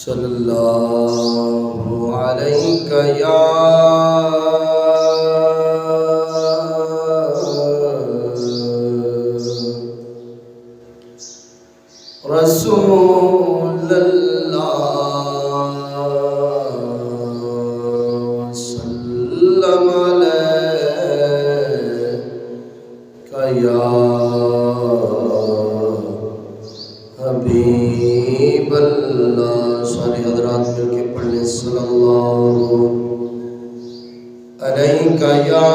सल्लल्लाहु अलैका या रसूलल्लाह सल्लम अलैका या हबीबल्लाह। सारे हज़रात मिलके पढ़ने सल्लल्लाहु अलैका या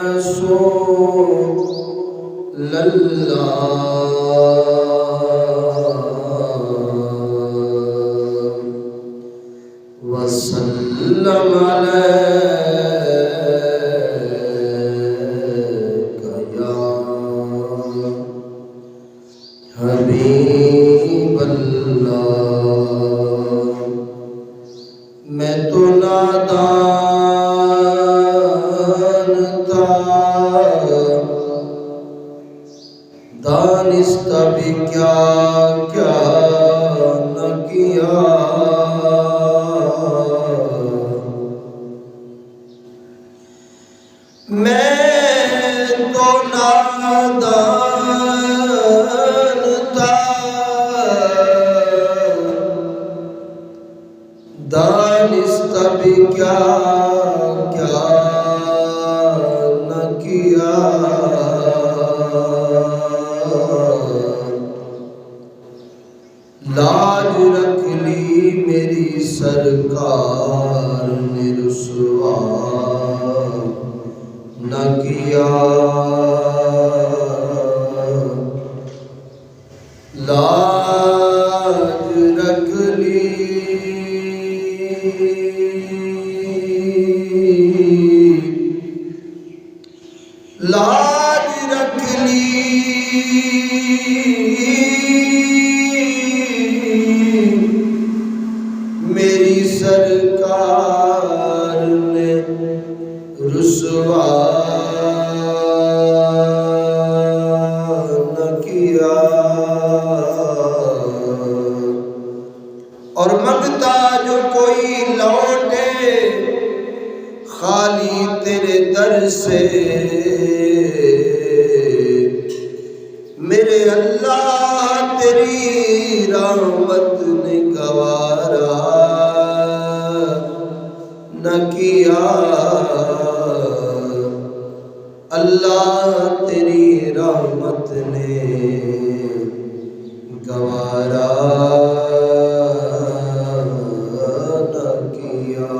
रसूलल्लाह वसल्लम अलैका या हबीबल्लाह। मैं तो नादान था, दानिस्ता भी क्या क्या न किया। मैं तो नादान था, दानिस्ता भी क्या क्या न किया। लाज रख ली मेरी सरकार ने, रुसवा न किया। लाज रख ली लाज रख ली मेरी सरकार ने, रुसवा न किया। और मंगता जो कोई लौटे खाली तेरे दर से, मेरे अल्लाह तेरी रहमत ने गवारा न किया। अल्लाह तेरी रहमत ने गवारा न किया।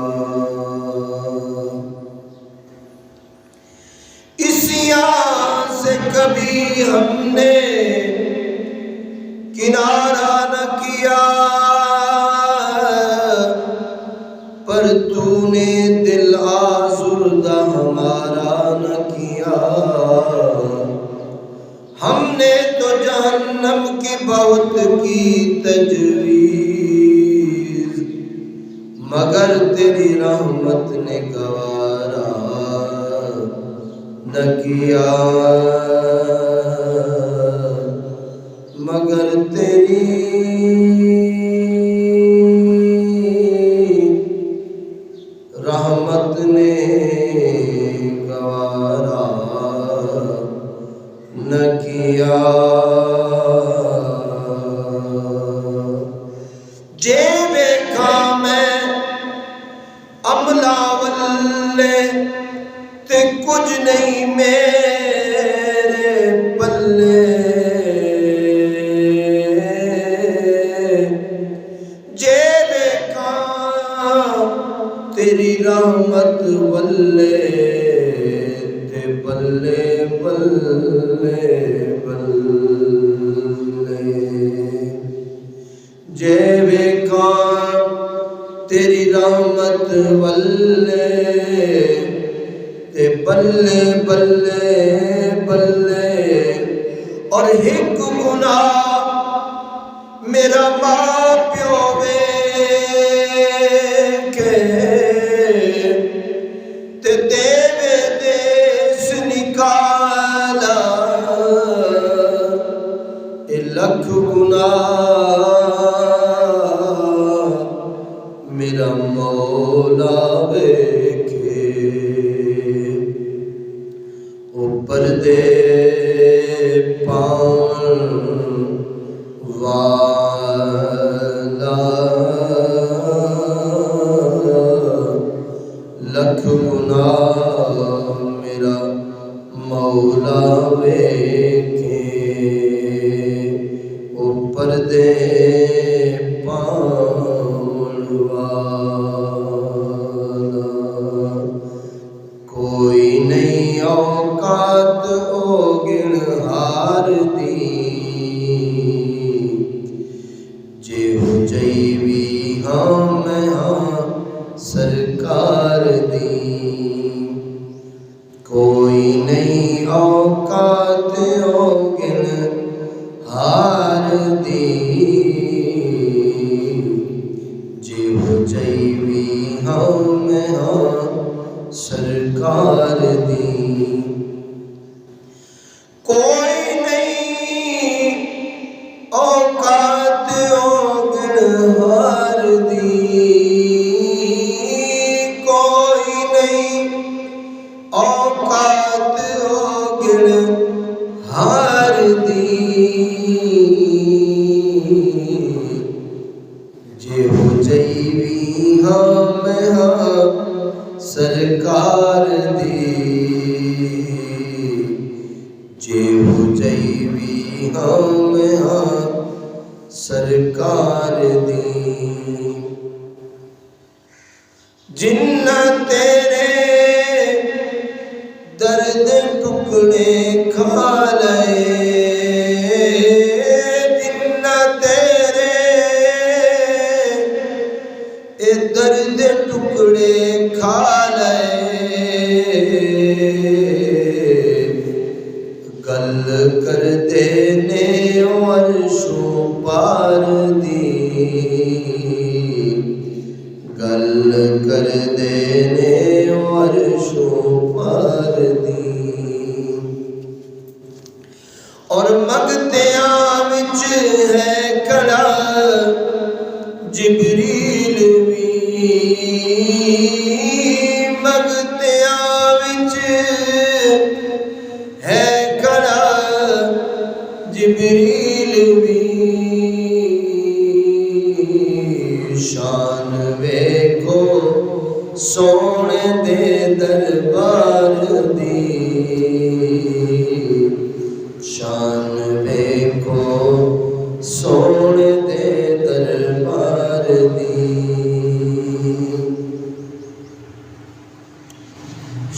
इसिया से कभी हमने किनारा न किया, पर तूने दिल आज़ुर्दा हमारा न किया। हमने तो जहन्नम की बहुत की तजवीज़, मगर तेरी रहमत ने गवारा न किया। मगर तेरी रहमत ने गवारा न किया। जे देखा मैं अमला वल्ले ते कुछ नहीं मेरे पल्ले। जे देखा तेरी रहमत वल्ले ते बल्ले बल्ले बल्ले। जे देखा तेरी रहमत वल्ले ते बल्ले बल्ले बल्ले। और हिक गुनाह मेरा मां प्यो वेखे ते देवे देश निकाल पर्दे पाउन वाला लख गुनाह मेरा मौला वेखे ओ पर्दे पाउन वाला। कोई नहीं औकात ओ गिणहार दी जे हो जईवी हाँ मैं हाँ सरकार दी। कोई नहीं औकात ओ गिणहार दी जे हो जईवी हाँ मैं हाँ सरकार दी। कोई नहीं औकात ओ गिणहार दी। कोई नहीं औकात ओ गिणहार दी जे हो जईवी हाँ मैं हाँ सरकार दी। जे हो जईवी हाँ मैं हाँ सरकार दी। जिन्ना तेरे दर्द टुकड़े खा लए, जिन्ना तेरे दर्द टुकड़े खा लए गल कर देने अर्शों पार दी। गल कर देने अर्शों पार दी। और मगतियां विच है खड़ा जिबरील भी। मगतियां विच है खड़ा जिबरील भी। शान वेखो सोने दे दरबार दी। शान वेखो सोने दे दरबार दी।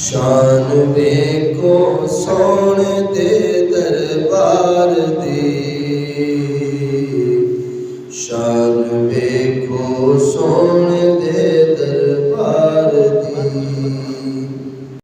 शान वेखो सोने दे दरबार दी। शान वेखो सोने दे दरबार दी।